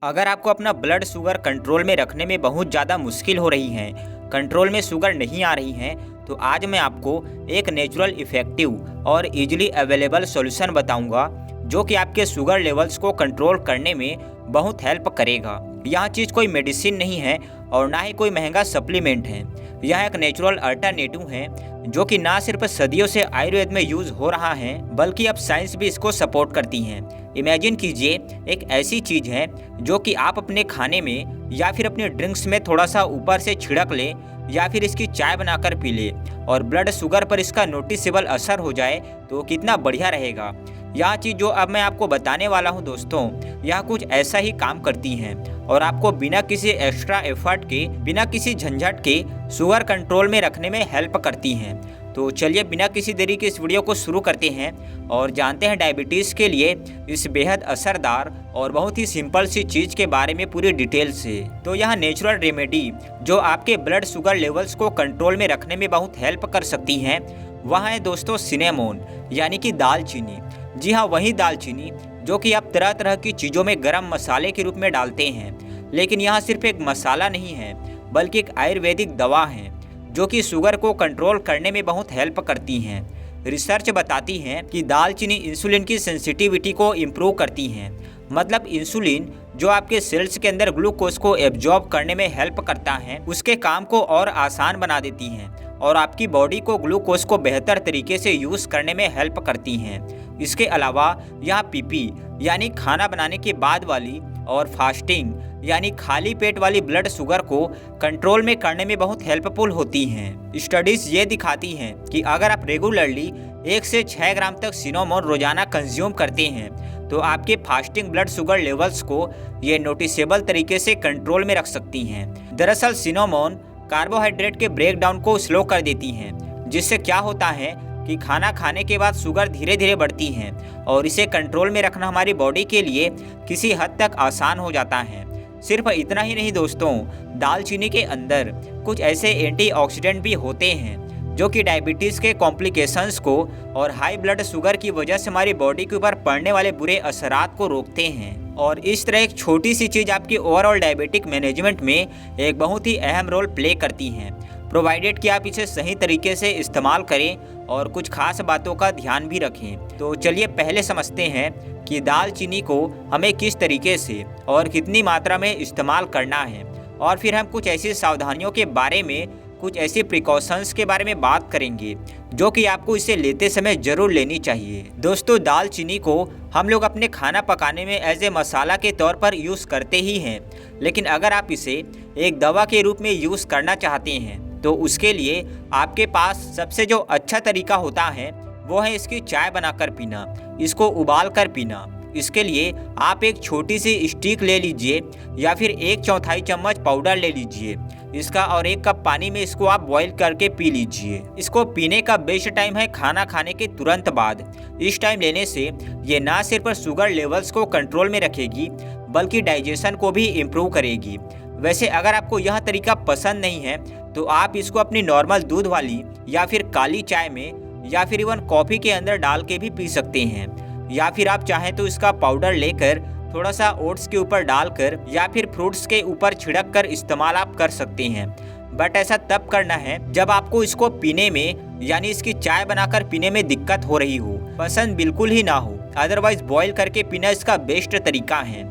अगर आपको अपना ब्लड शुगर कंट्रोल में रखने में बहुत ज़्यादा मुश्किल हो रही है, कंट्रोल में शुगर नहीं आ रही है, तो आज मैं आपको एक नेचुरल इफ़ेक्टिव और इजीली अवेलेबल सॉल्यूशन बताऊंगा जो कि आपके शुगर लेवल्स को कंट्रोल करने में बहुत हेल्प करेगा। यह चीज़ कोई मेडिसिन नहीं है और ना ही कोई महंगा सप्लीमेंट है। यह एक नेचुरल अल्टरनेटिव है जो कि ना सिर्फ सदियों से आयुर्वेद में यूज़ हो रहा है बल्कि अब साइंस भी इसको सपोर्ट करती है। इमेजिन कीजिए, एक ऐसी चीज़ है जो कि आप अपने खाने में या फिर अपने ड्रिंक्स में थोड़ा सा ऊपर से छिड़क लें या फिर इसकी चाय बनाकर पी ले और ब्लड शुगर पर इसका नोटिसेबल असर हो जाए तो कितना बढ़िया रहेगा। यह चीज़ जो अब मैं आपको बताने वाला हूँ दोस्तों, यह कुछ ऐसा ही काम करती हैं और आपको बिना किसी एक्स्ट्रा एफर्ट के, बिना किसी झंझट के शुगर कंट्रोल में रखने में हेल्प करती हैं। तो चलिए बिना किसी देरी के इस वीडियो को शुरू करते हैं और जानते हैं डायबिटीज़ के लिए इस बेहद असरदार और बहुत ही सिंपल सी चीज़ के बारे में पूरी डिटेल से। तो यह नेचुरल रेमेडी जो आपके ब्लड शुगर लेवल्स को कंट्रोल में रखने में बहुत हेल्प कर सकती हैं, वह है दोस्तों सिनेमोन, यानी कि दालचीनी। जी हाँ, वही दालचीनी जो कि आप तरह तरह की चीज़ों में गरम मसाले के रूप में डालते हैं। लेकिन यह सिर्फ एक मसाला नहीं है बल्कि एक आयुर्वेदिक दवा है जो कि शुगर को कंट्रोल करने में बहुत हेल्प करती हैं। रिसर्च बताती है कि दालचीनी इंसुलिन की सेंसिटिविटी को इम्प्रूव करती हैं। मतलब इंसुलिन जो आपके सेल्स के अंदर ग्लूकोज को एब्जॉर्ब करने में हेल्प करता है, उसके काम को और आसान बना देती हैं और आपकी बॉडी को ग्लूकोज को बेहतर तरीके से यूज़ करने में हेल्प करती हैं। इसके अलावा यह पीपी यानी खाना बनाने के बाद वाली और फास्टिंग यानी खाली पेट वाली ब्लड शुगर को कंट्रोल में करने में बहुत हेल्पफुल होती हैं। स्टडीज़ ये दिखाती हैं कि अगर आप रेगुलरली 1 से 6 ग्राम तक सिनेमोन रोजाना कंज्यूम करते हैं तो आपके फास्टिंग ब्लड शुगर लेवल्स को ये नोटिसेबल तरीके से कंट्रोल में रख सकती हैं। दरअसल सिनेमोन कार्बोहाइड्रेट के ब्रेकडाउन को स्लो कर देती हैं, जिससे क्या होता है कि खाना खाने के बाद शुगर धीरे धीरे बढ़ती है और इसे कंट्रोल में रखना हमारी बॉडी के लिए किसी हद तक आसान हो जाता है। सिर्फ इतना ही नहीं दोस्तों, दालचीनी के अंदर कुछ ऐसे एंटीऑक्सीडेंट भी होते हैं जो कि डायबिटीज़ के कॉम्प्लिकेशंस को और हाई ब्लड शुगर की वजह से हमारी बॉडी के ऊपर पड़ने वाले बुरे असरात को रोकते हैं। और इस तरह एक छोटी सी चीज़ आपकी ओवरऑल डायबिटिक मैनेजमेंट में एक बहुत ही अहम रोल प्ले करती हैं, प्रोवाइडेड कि आप इसे सही तरीके से इस्तेमाल करें और कुछ खास बातों का ध्यान भी रखें। तो चलिए पहले समझते हैं कि दालचीनी को हमें किस तरीके से और कितनी मात्रा में इस्तेमाल करना है, और फिर हम कुछ ऐसी सावधानियों के बारे में, कुछ ऐसी प्रिकॉशंस के बारे में बात करेंगे जो कि आपको इसे लेते समय ज़रूर लेनी चाहिए। दोस्तों, दालचीनी को हम लोग अपने खाना पकाने में एज ए मसाला के तौर पर यूज़ करते ही हैं, लेकिन अगर आप इसे एक दवा के रूप में यूज़ करना चाहते हैं तो उसके लिए आपके पास सबसे जो अच्छा तरीका होता है वो है इसकी चाय बनाकर पीना, इसको उबाल कर पीना। इसके लिए आप एक छोटी सी स्टिक ले लीजिए या फिर 1/4 चम्मच पाउडर ले लीजिए इसका और 1 कप पानी में इसको आप बॉईल करके पी लीजिए। इसको पीने का बेस्ट टाइम है खाना खाने के तुरंत बाद। इस टाइम लेने से ये ना सिर्फ शुगर लेवल्स को कंट्रोल में रखेगी बल्कि डाइजेशन को भी इम्प्रूव करेगी। वैसे अगर आपको यह तरीका पसंद नहीं है तो आप इसको अपनी नॉर्मल दूध वाली या फिर काली चाय में या फिर इवन कॉफ़ी के अंदर डाल के भी पी सकते हैं, या फिर आप चाहें तो इसका पाउडर लेकर थोड़ा सा ओट्स के ऊपर डालकर या फिर फ्रूट्स के ऊपर छिड़क कर इस्तेमाल आप कर सकते हैं। बट ऐसा तब करना है जब आपको इसको पीने में, यानी इसकी चाय बनाकर पीने में दिक्कत हो रही हो, पसंद बिल्कुल ही ना हो। अदरवाइज बॉईल करके पीना इसका बेस्ट तरीका है।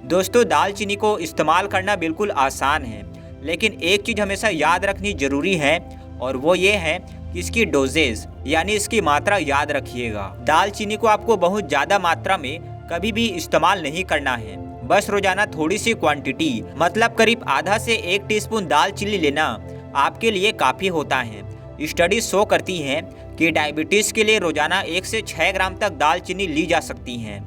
दोस्तों, दालचीनी को इस्तेमाल करना बिल्कुल आसान है, लेकिन एक चीज़ हमेशा याद रखनी ज़रूरी है और वो ये है कि इसकी डोजेज यानी इसकी मात्रा याद रखिएगा। दालचीनी को आपको बहुत ज़्यादा मात्रा में कभी भी इस्तेमाल नहीं करना है, बस रोजाना थोड़ी सी क्वांटिटी, मतलब करीब आधा से 1 टीस्पून दालचीनी लेना आपके लिए काफ़ी होता है। स्टडीज शो करती हैं कि डायबिटीज़ के लिए रोजाना 1 से 6 ग्राम तक दालचीनी ली जा सकती हैं।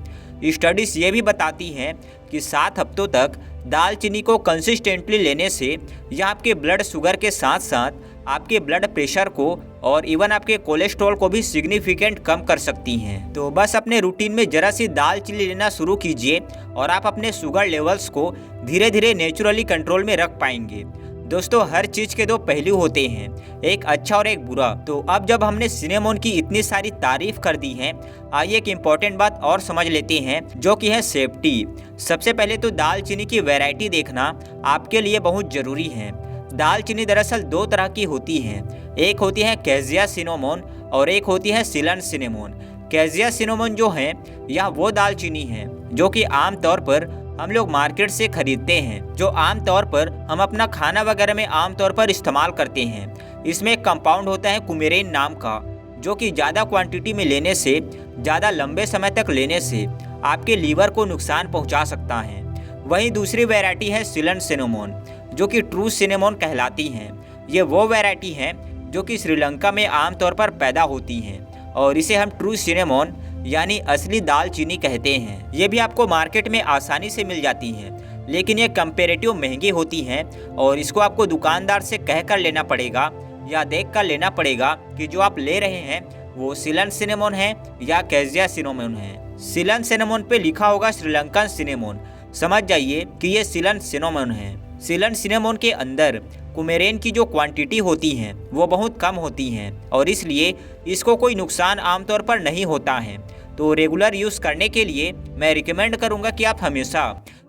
स्टडीज़ ये भी बताती हैं कि 7 हफ्तों तक दालचीनी को कंसिस्टेंटली लेने से यह आपके ब्लड शुगर के साथ साथ आपके ब्लड प्रेशर को और इवन आपके कोलेस्ट्रॉल को भी सिग्निफिकेंट कम कर सकती हैं। तो बस अपने रूटीन में ज़रा सी दालचीनी लेना शुरू कीजिए और आप अपने शुगर लेवल्स को धीरे धीरे नेचुरली कंट्रोल में रख पाएंगे। दोस्तों हर चीज के दो पहलू होते हैं, एक अच्छा और एक बुरा। तो अब जब हमने सिनेमोन की इतनी सारी तारीफ कर दी है, आइए एक इम्पोर्टेंट बात और समझ लेते हैं जो कि है सेफ्टी। सबसे पहले तो दालचीनी की वैरायटी देखना आपके लिए बहुत जरूरी है। दालचीनी दरअसल दो तरह की होती हैं, एक होती है कैज़िया सिनेमोन और एक होती है सीलन सिनेमोन। कैज़िया सिनेमोन जो है यह वो दालचीनी है जो कि आमतौर पर हम लोग मार्केट से खरीदते हैं, जो आमतौर पर हम अपना खाना वगैरह में आमतौर पर इस्तेमाल करते हैं। इसमें एक कंपाउंड होता है कुमेरेन नाम का, जो कि ज़्यादा क्वांटिटी में लेने से, ज़्यादा लंबे समय तक लेने से आपके लीवर को नुकसान पहुंचा सकता है। वहीं दूसरी वैरायटी है सीलन सिनेमोन, जो कि ट्रू सिनेमोन कहलाती हैं। ये वो वैरायटी है जो कि श्रीलंका में आमतौर पर पैदा होती हैं और इसे हम ट्रू सिनेमोन यानी असली दालचीनी कहते हैं। ये भी आपको मार्केट में आसानी से मिल जाती हैं, लेकिन ये कंपेरेटिव महंगी होती हैं और इसको आपको दुकानदार से कह कर लेना पड़ेगा या देख कर लेना पड़ेगा कि जो आप ले रहे हैं वो सीलन सिनेमोन है या कैज़िया सिनेमोन है। सीलन सिनेमोन पे लिखा होगा श्रीलंकन सिनेमोन, समझ जाइए कि ये सीलन सिनेमोन है। सीलन सिनेमोन के अंदर कुमेरेन की जो क्वांटिटी होती हैं वो बहुत कम होती हैं और इसलिए इसको कोई नुकसान आमतौर पर नहीं होता है। तो रेगुलर यूज़ करने के लिए मैं रिकमेंड करूंगा कि आप हमेशा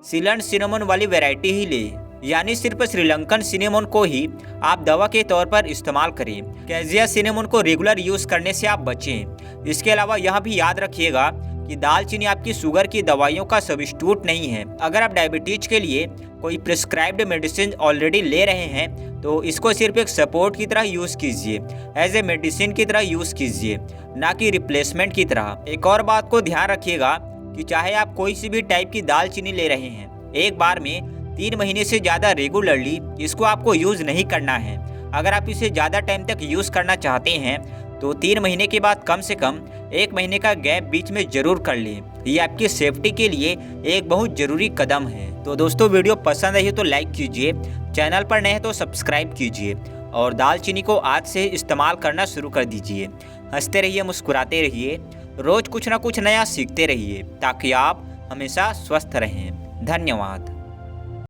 सीलन सिनेमोन वाली वैरायटी ही लें, यानी सिर्फ श्रीलंकन सिनेमोन को ही आप दवा के तौर पर इस्तेमाल करें। कैज़िया सिनेमोन को रेगुलर यूज़ करने से आप बचें। इसके अलावा यह भी याद रखिएगा कि दालचीनी आपकी शुगर की दवाइयों का सब्स्टिट्यूट नहीं है। अगर आप डायबिटीज के लिए कोई प्रिस्क्राइब्ड मेडिसिन ऑलरेडी ले रहे हैं तो इसको सिर्फ एक सपोर्ट की तरह यूज़ कीजिए, एज ए मेडिसिन की तरह यूज़ कीजिए, ना कि रिप्लेसमेंट की तरह। एक और बात को ध्यान रखिएगा कि चाहे आप कोई सी भी टाइप की दालचीनी ले रहे हैं, एक बार में 3 महीने से ज़्यादा रेगुलरली इसको आपको यूज़ नहीं करना है। अगर आप इसे ज़्यादा टाइम तक यूज़ करना चाहते हैं तो 3 महीने के बाद कम से कम 1 महीने का गैप बीच में जरूर कर लें। ये आपकी सेफ्टी के लिए एक बहुत ज़रूरी कदम है। तो दोस्तों वीडियो पसंद आई हो तो लाइक कीजिए, चैनल पर नए हैं तो सब्सक्राइब कीजिए और दालचीनी को आज से इस्तेमाल करना शुरू कर दीजिए। हंसते रहिए, मुस्कुराते रहिए, रोज़ कुछ ना कुछ नया सीखते रहिए ताकि आप हमेशा स्वस्थ रहें। धन्यवाद।